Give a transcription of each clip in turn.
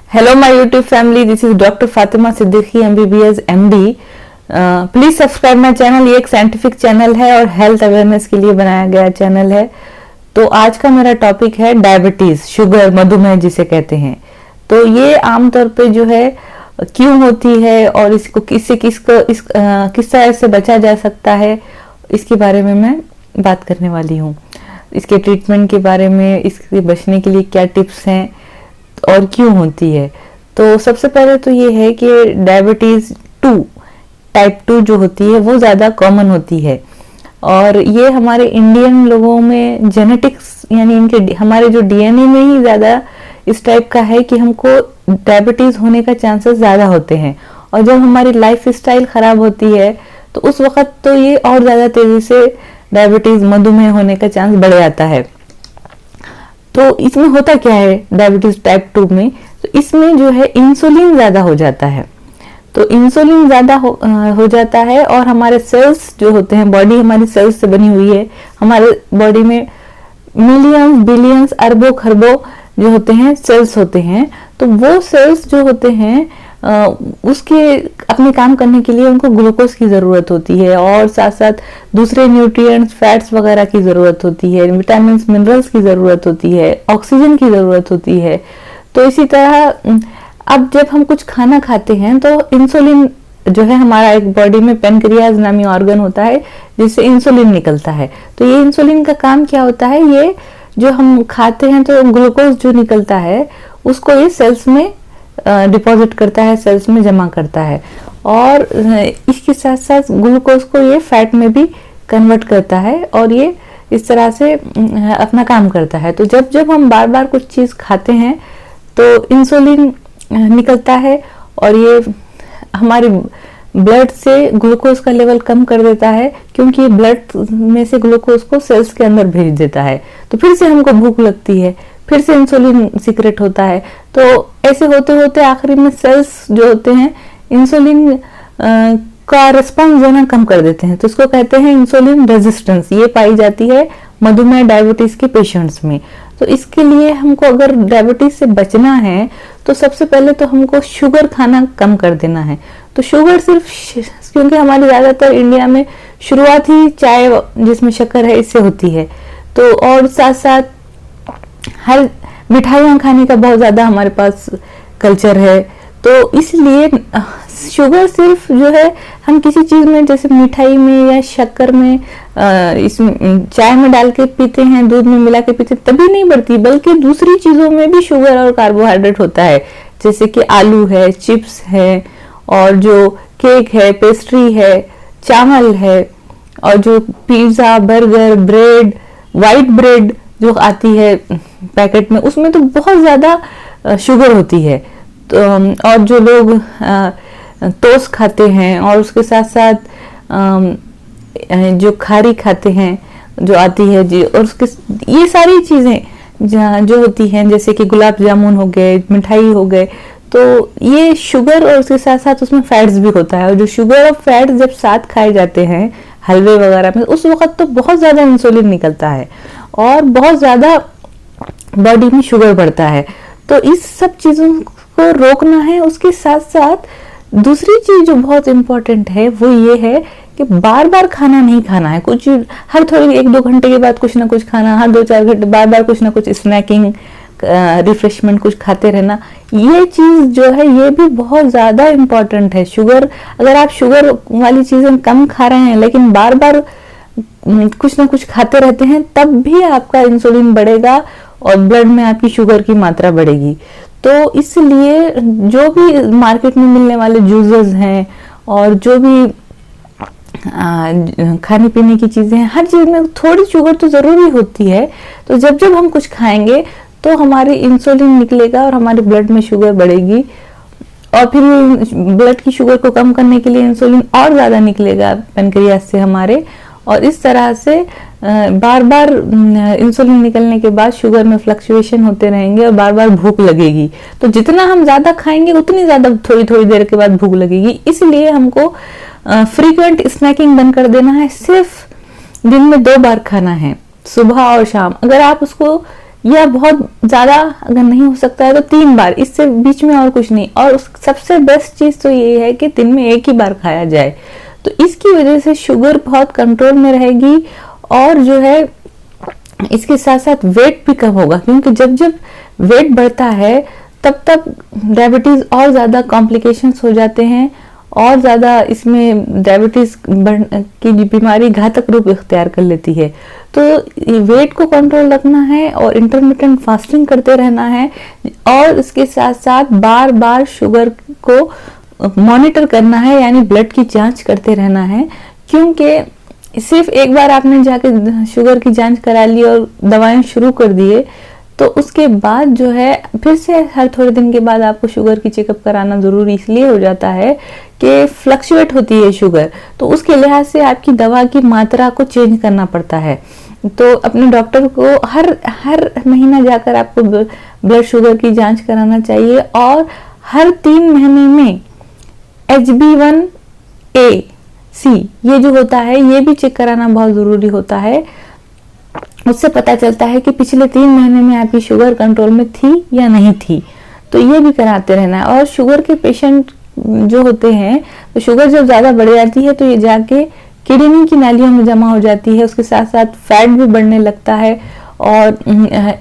Hello, my YouTube family. This is Dr. Fatima Siddiqui, MBBS MD. Please subscribe my channel. ये एक scientific channel है और health awareness के लिए बनाया गया चैनल है। तो आज का मेरा टॉपिक है डायबिटीज, शुगर, मधुमेह जिसे कहते हैं। तो ये आमतौर पे जो है क्यों होती है और इसको किस तरह से बचा जा सकता है, इसके बारे में मैं बात करने वाली हूँ। इसके ट्रीटमेंट के बारे में, इसके बचने के लिए क्या टिप्स हैं और क्यों होती है। तो सबसे पहले तो ये है कि डायबिटीज टाइप 2 जो होती है वो ज़्यादा कॉमन होती है और ये हमारे इंडियन लोगों में जेनेटिक्स यानी इनके हमारे जो डीएनए में ही ज़्यादा इस टाइप का है कि हमको डायबिटीज़ होने का चांसेस ज़्यादा होते हैं। और जब हमारी लाइफ स्टाइल ख़राब होती है तो उस वक़्त तो ये और ज़्यादा तेज़ी से डायबिटीज़, मधुमेह होने का चांस बढ़ जाता है। तो इसमें होता क्या है डायबिटीज टाइप 2 में, तो इसमें जो है इंसुलिन ज्यादा हो जाता है। तो इंसुलिन ज्यादा हो जाता है और हमारे सेल्स जो होते हैं, बॉडी हमारी सेल्स से बनी हुई है। हमारे बॉडी में मिलियंस, बिलियंस, अरबों खरबों जो होते हैं सेल्स होते हैं। तो वो सेल्स जो होते हैं उसके अपने काम करने के लिए उनको ग्लूकोज की जरूरत होती है और साथ साथ दूसरे न्यूट्रिएंट्स, फैट्स वगैरह की जरूरत होती है, विटामिन, मिनरल्स की जरूरत होती है, ऑक्सीजन की जरूरत होती है। तो इसी तरह अब जब हम कुछ खाना खाते हैं तो इंसुलिन जो है, हमारा एक बॉडी में पेनक्रियाज नामी ऑर्गन होता है जिससे इंसुलिन निकलता है। तो ये इंसुलिन का काम क्या होता है, ये जो हम खाते हैं तो ग्लूकोज जो निकलता है उसको ये सेल्स में डिपॉजिट करता है, सेल्स में जमा करता है और इसके साथ साथ ग्लूकोज को ये फैट में भी कन्वर्ट करता है और ये इस तरह से अपना काम करता है। तो जब जब हम बार बार कुछ चीज़ खाते हैं तो इंसुलिन निकलता है और ये हमारे ब्लड से ग्लूकोज का लेवल कम कर देता है, क्योंकि ये ब्लड में से ग्लूकोज को सेल्स के अंदर भेज देता है। तो फिर से हमको भूख लगती है, फिर से इंसुलिन सीक्रेट होता है। तो ऐसे होते होते आखिरी में सेल्स जो होते हैं इंसुलिन का रिस्पॉन्स देना कम कर देते हैं। तो इसको कहते हैं इंसुलिन रेजिस्टेंस। ये पाई जाती है मधुमेह, डायबिटीज के पेशेंट्स में। तो इसके लिए हमको अगर डायबिटीज से बचना है तो सबसे पहले तो हमको शुगर खाना कम कर देना है। तो शुगर सिर्फ क्योंकि हमारे ज्यादातर इंडिया में शुरुआत ही चाय जिसमें शक्कर है इससे होती है। तो और साथ साथ हर मिठाइयाँ खाने का बहुत ज्यादा हमारे पास कल्चर है। तो इसलिए शुगर सिर्फ जो है हम किसी चीज में, जैसे मिठाई में या शक्कर में, इसमें चाय में डाल के पीते हैं, दूध में मिला के पीते हैं, तभी नहीं बढ़ती, बल्कि दूसरी चीजों में भी शुगर और कार्बोहाइड्रेट होता है। जैसे कि आलू है, चिप्स है और जो केक है, पेस्ट्री है, चावल है और जो pizza, burger, bread, white bread जो आती है पैकेट में, उसमें तो बहुत ज्यादा शुगर होती है। तो और जो लोग टोस्ट खाते हैं और उसके साथ साथ जो खारी खाते हैं जो आती है जी, और उसके ये सारी चीजें जो होती हैं, जैसे कि गुलाब जामुन हो गए, मिठाई हो गए, तो ये शुगर और उसके साथ साथ उसमें फैट्स भी होता है। और जो शुगर और फैट्स जब साथ खाए जाते हैं हलवे वगैरह में, उस वक्त तो बहुत ज्यादा इंसुलिन निकलता है और बहुत ज्यादा बॉडी में शुगर बढ़ता है। तो इस सब चीजों को रोकना है। उसके साथ साथ दूसरी चीज जो बहुत इंपॉर्टेंट है वो ये है कि बार बार खाना नहीं खाना है। कुछ हर थोड़ी 1-2 घंटे के बाद कुछ ना कुछ खाना, हर 2-4 घंटे बार बार कुछ ना कुछ स्नैकिंग, रिफ्रेशमेंट कुछ खाते रहना, ये चीज जो है ये भी बहुत ज्यादा इंपॉर्टेंट है। शुगर, अगर आप शुगर वाली चीजें कम खा रहे हैं लेकिन बार बार कुछ ना कुछ खाते रहते हैं, तब भी आपका इंसुलिन बढ़ेगा और ब्लड में आपकी शुगर की मात्रा बढ़ेगी। तो इसलिए जो भी मार्केट में मिलने वाले जूसेस हैं और जो भी खाने पीने की चीजें हैं, हर चीज में थोड़ी शुगर तो जरूरी होती है। तो जब जब हम कुछ खाएंगे तो हमारी इंसुलिन निकलेगा और हमारे ब्लड में शुगर बढ़ेगी और फिर ब्लड की शुगर को कम करने के लिए इंसुलिन और ज्यादा निकलेगा पेनक्रियास से हमारे, और इस तरह से बार बार इंसुलिन निकलने के बाद शुगर में फ्लक्चुएशन होते रहेंगे और बार बार भूख लगेगी। तो जितना हम ज्यादा खाएंगे उतनी ज्यादा थोड़ी थोड़ी देर के बाद भूख लगेगी। इसलिए हमको फ्रीक्वेंट स्नैकिंग बंद कर देना है। सिर्फ दिन में 2 बार खाना है, सुबह और शाम। अगर आप उसको या बहुत ज्यादा अगर नहीं हो सकता है तो 3 बार, इससे बीच में और कुछ नहीं। और सबसे बेस्ट चीज तो ये है कि दिन में एक ही बार खाया जाए, तो इसकी वजह से शुगर बहुत कंट्रोल में रहेगी। और जो है इसके साथ साथ वेट भी कम होगा, क्योंकि जब जब वेट बढ़ता है तब तब डायबिटीज और ज्यादा कॉम्प्लिकेशंस हो जाते हैं, और ज्यादा इसमें डायबिटीज की बीमारी घातक रूप इख्तियार कर लेती है। तो वेट को कंट्रोल रखना है और इंटरमिटेंट फास्टिंग करते रहना है, और इसके साथ साथ बार बार शुगर को मॉनिटर करना है, यानी ब्लड की जांच करते रहना है। क्योंकि सिर्फ एक बार आपने जाके शुगर की जांच करा ली और दवाएं शुरू कर दिए, तो उसके बाद जो है फिर से हर थोड़े दिन के बाद आपको शुगर की चेकअप कराना जरूरी इसलिए हो जाता है कि फ्लक्चुएट होती है शुगर, तो उसके लिहाज से आपकी दवा की मात्रा को चेंज करना पड़ता है। तो अपने डॉक्टर को हर महीना जाकर आपको ब्लड शुगर की जांच कराना चाहिए, और हर 3 महीने में HbA1c ये जो होता है ये भी चेक कराना बहुत जरूरी होता है। उससे पता चलता है कि पिछले 3 महीने में आपकी शुगर कंट्रोल में थी या नहीं थी, तो ये भी कराते रहना है। और शुगर के पेशेंट जो होते हैं, तो शुगर जब ज्यादा बढ़ जाती है तो ये जाके किडनी की नालियों में जमा हो जाती है, उसके साथ साथ फैट भी बढ़ने लगता है, और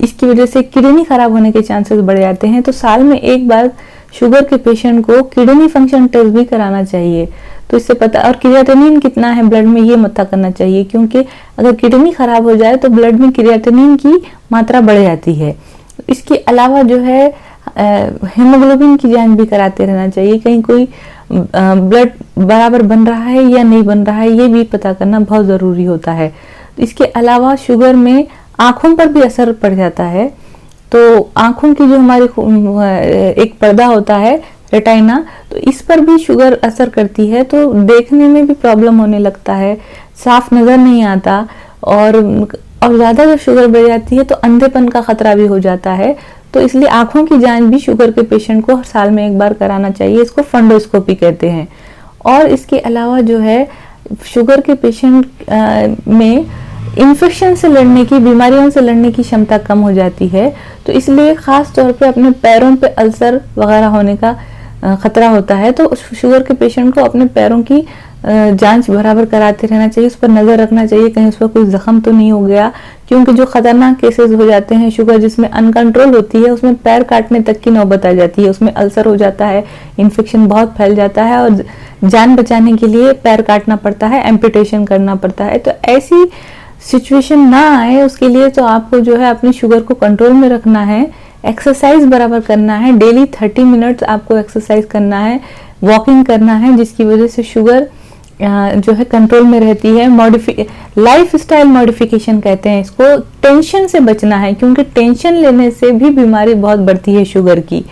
इसकी वजह से किडनी खराब होने के चांसेस बढ़ जाते हैं। तो साल में एक बार शुगर के पेशेंट को किडनी फंक्शन टेस्ट भी कराना चाहिए, तो इससे पता, और क्रिएटिनिन कितना है ब्लड में ये पता करना चाहिए, क्योंकि अगर किडनी खराब हो जाए तो ब्लड में क्रिएटिनिन की मात्रा बढ़ जाती है। इसके अलावा जो है हीमोग्लोबिन की जांच भी कराते रहना चाहिए, कहीं कोई ब्लड बराबर बन रहा है या नहीं बन रहा है, ये भी पता करना बहुत जरूरी होता है। इसके अलावा शुगर में आंखों पर भी असर पड़ जाता है, तो आंखों की जो हमारी एक पर्दा होता है रेटाइना, तो इस पर भी शुगर असर करती है, तो देखने में भी प्रॉब्लम होने लगता है, साफ नजर नहीं आता, और ज्यादा जब शुगर बढ़ जाती है तो अंधेपन का खतरा भी हो जाता है। तो इसलिए आंखों की जांच भी शुगर के पेशेंट को साल में एक बार कराना चाहिए, इसको फंडोस्कोपी कहते हैं। और इसके अलावा जो है शुगर के पेशेंट में इन्फेक्शन से लड़ने की, बीमारियों से लड़ने की क्षमता कम हो जाती है, तो इसलिए खास तौर पे अपने पैरों पे अल्सर वगैरह होने का खतरा होता है। तो शुगर के पेशेंट को अपने पैरों की जांच बराबर कराते रहना चाहिए, उस पर नजर रखना चाहिए कहीं उस पर कोई जख्म तो नहीं हो गया, क्योंकि जो खतरनाक केसेस हो जाते हैं शुगर जिसमें अनकंट्रोल होती है, उसमें पैर काटने तक की नौबत आ जाती है, उसमें अल्सर हो जाता है, इन्फेक्शन बहुत फैल जाता है, और जान बचाने के लिए पैर काटना पड़ता है, एम्पुटेशन करना पड़ता है। तो ऐसी सिचुएशन ना आए उसके लिए तो आपको जो है अपनी शुगर को कंट्रोल में रखना है, एक्सरसाइज बराबर करना है, डेली 30 मिनट्स आपको एक्सरसाइज करना है, वॉकिंग करना है, जिसकी वजह से शुगर जो है कंट्रोल में रहती है। लाइफ स्टाइल मॉडिफिकेशन कहते हैं इसको। टेंशन से बचना है, क्योंकि टेंशन लेने से भी बीमारी बहुत बढ़ती है शुगर की।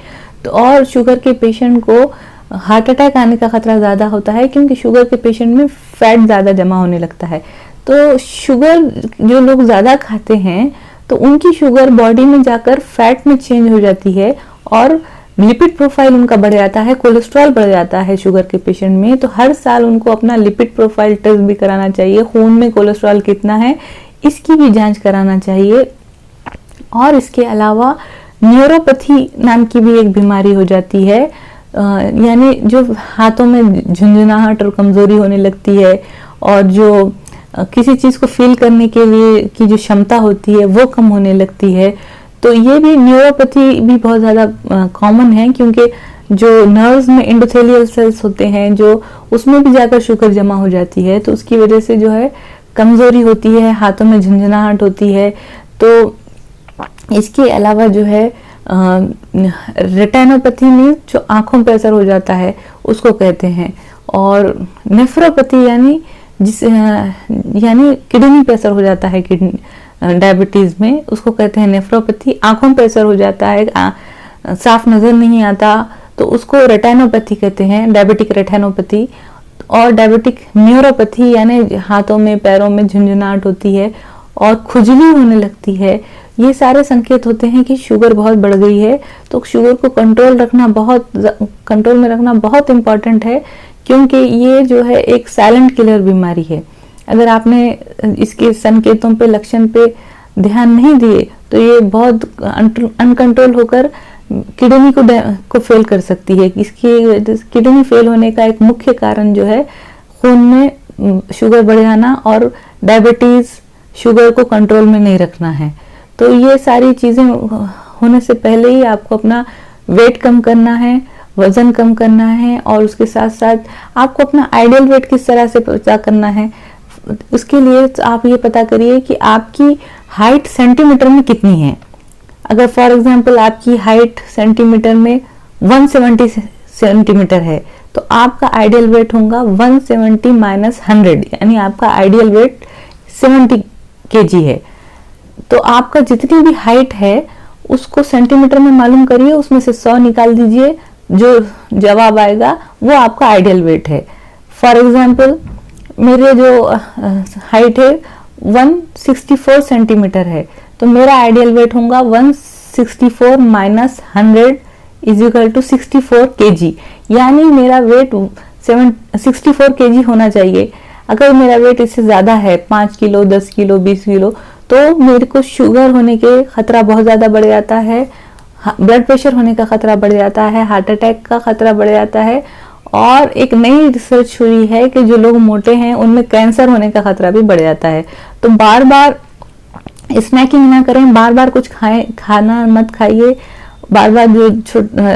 तो और शुगर के पेशेंट को हार्ट अटैक आने का खतरा ज्यादा होता है, क्योंकि शुगर के पेशेंट में फैट ज्यादा जमा होने लगता है। तो शुगर जो लोग ज्यादा खाते हैं तो उनकी शुगर बॉडी में जाकर फैट में चेंज हो जाती है, और लिपिड प्रोफाइल उनका बढ़ जाता है, कोलेस्ट्रॉल बढ़ जाता है शुगर के पेशेंट में। तो हर साल उनको अपना लिपिड प्रोफाइल टेस्ट भी कराना चाहिए, खून में कोलेस्ट्रॉल कितना है इसकी भी जांच कराना चाहिए। और इसके अलावा न्यूरोपैथी नाम की भी एक बीमारी हो जाती है, यानी जो हाथों में झुंझुनाहट और कमजोरी होने लगती है, और जो किसी चीज को फील करने के लिए की जो क्षमता होती है वो कम होने लगती है। तो ये भी न्यूरोपैथी भी बहुत ज्यादा कॉमन है, क्योंकि जो नर्व्स में एंडोथेलियल सेल्स होते हैं जो उसमें भी जाकर शुगर जमा हो जाती है, तो उसकी वजह से जो है कमजोरी होती है, हाथों में झंझनाहट होती है। तो इसके अलावा जो है रेटिनोपैथी में जो आंखों पर असर हो जाता है उसको कहते हैं, और नेफ्रोपैथी यानी किडनी पे असर हो जाता है, किडनी डायबिटीज में उसको कहते हैं नेफ्रोपैथी। आंखों पे असर हो जाता है, साफ नजर नहीं आता, तो उसको रेटिनोपैथी कहते हैं, डायबिटिक रेटिनोपैथी। और डायबिटिक न्यूरोपैथी यानी हाथों में पैरों में झुंझुनाहट होती है और खुजली होने लगती है। ये सारे संकेत होते हैं कि शुगर बहुत बढ़ गई है। तो शुगर को कंट्रोल में रखना बहुत इंपॉर्टेंट है, क्योंकि ये जो है एक साइलेंट किलर बीमारी है। अगर आपने इसके संकेतों पे, लक्षण पे ध्यान नहीं दिए तो ये बहुत अनकंट्रोल होकर किडनी को फेल कर सकती है। इसकी किडनी फेल होने का एक मुख्य कारण जो है खून में शुगर बढ़ जाना और डायबिटीज, शुगर को कंट्रोल में नहीं रखना है। तो ये सारी चीजें होने से पहले ही आपको अपना वेट कम करना है, वजन कम करना है, और उसके साथ साथ आपको अपना आइडियल वेट किस तरह से पता करना है। उसके लिए आप ये पता करिए कि आपकी हाइट सेंटीमीटर में कितनी है। अगर फॉर एग्जांपल आपकी हाइट सेंटीमीटर में 170 सेंटीमीटर है तो आपका आइडियल वेट होगा 170 माइनस 100, यानी आपका आइडियल वेट 70 केजी है। तो आपका जितनी भी हाइट है उसको सेंटीमीटर में मालूम करिए, उसमें से 100 निकाल दीजिए, जो जवाब आएगा वो आपका आइडियल वेट है। फॉर एग्जांपल मेरे जो हाइट है 164 सेंटीमीटर है, तो मेरा आइडियल वेट होगा 164 minus 100 is equal to 64 KG, यानी मेरा वेट 64 केजी होना चाहिए। अगर मेरा वेट इससे ज्यादा है 5 किलो, 10 किलो, 20 किलो, तो मेरे को शुगर होने के खतरा बहुत ज्यादा बढ़ जाता है, ब्लड प्रेशर होने का खतरा बढ़ जाता है, हार्ट अटैक का खतरा बढ़ जाता है। और एक नई रिसर्च हुई है कि जो लोग मोटे हैं उनमें कैंसर होने का खतरा भी बढ़ जाता है। तो बार बार स्नैकिंग ना करें, बार बार कुछ खाना मत खाइए, बार बार जो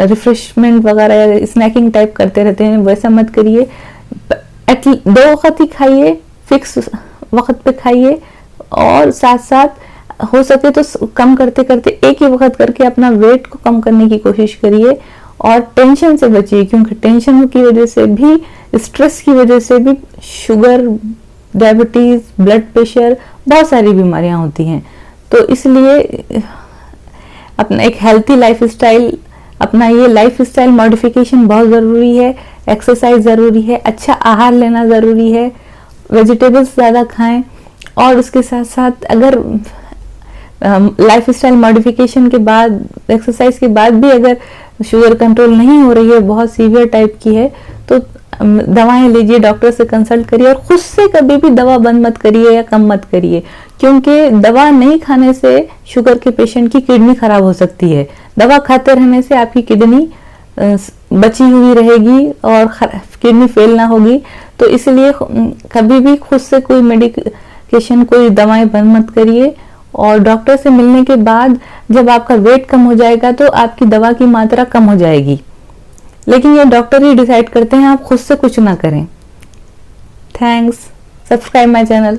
रिफ्रेशमेंट वगैरह स्नैकिंग टाइप करते रहते हैं वैसा मत करिए। 2 वक्त ही खाइए, फिक्स वक्त पे खाइए, और साथ साथ हो सके तो कम करते करते एक ही वक्त करके अपना वेट को कम करने की कोशिश करिए। और टेंशन से बचिए, क्योंकि टेंशन की वजह से भी, स्ट्रेस की वजह से भी शुगर, डायबिटीज, ब्लड प्रेशर, बहुत सारी बीमारियां होती हैं। तो इसलिए अपना एक हेल्थी लाइफस्टाइल, अपना ये लाइफस्टाइल मॉडिफिकेशन बहुत ज़रूरी है। एक्सरसाइज ज़रूरी है, अच्छा आहार लेना ज़रूरी है, वेजिटेबल्स ज़्यादा खाएं, और उसके साथ साथ अगर लाइफस्टाइल मॉडिफिकेशन के बाद, एक्सरसाइज के बाद भी अगर शुगर कंट्रोल नहीं हो रही है, बहुत सीवियर टाइप की है, तो दवाएं लीजिए, डॉक्टर से कंसल्ट करिए, और खुद से कभी भी दवा बंद मत करिए या कम मत करिए, क्योंकि दवा नहीं खाने से शुगर के पेशेंट की किडनी खराब हो सकती है। दवा खाते रहने से आपकी किडनी बची हुई रहेगी और किडनी फेल ना होगी। तो इसलिए कभी भी खुद से कोई मेडिकेशन, कोई दवाएं बंद मत करिए। और डॉक्टर से मिलने के बाद जब आपका वेट कम हो जाएगा तो आपकी दवा की मात्रा कम हो जाएगी, लेकिन ये डॉक्टर ही डिसाइड करते हैं, आप खुद से कुछ ना करें। Thanks, subscribe my channel.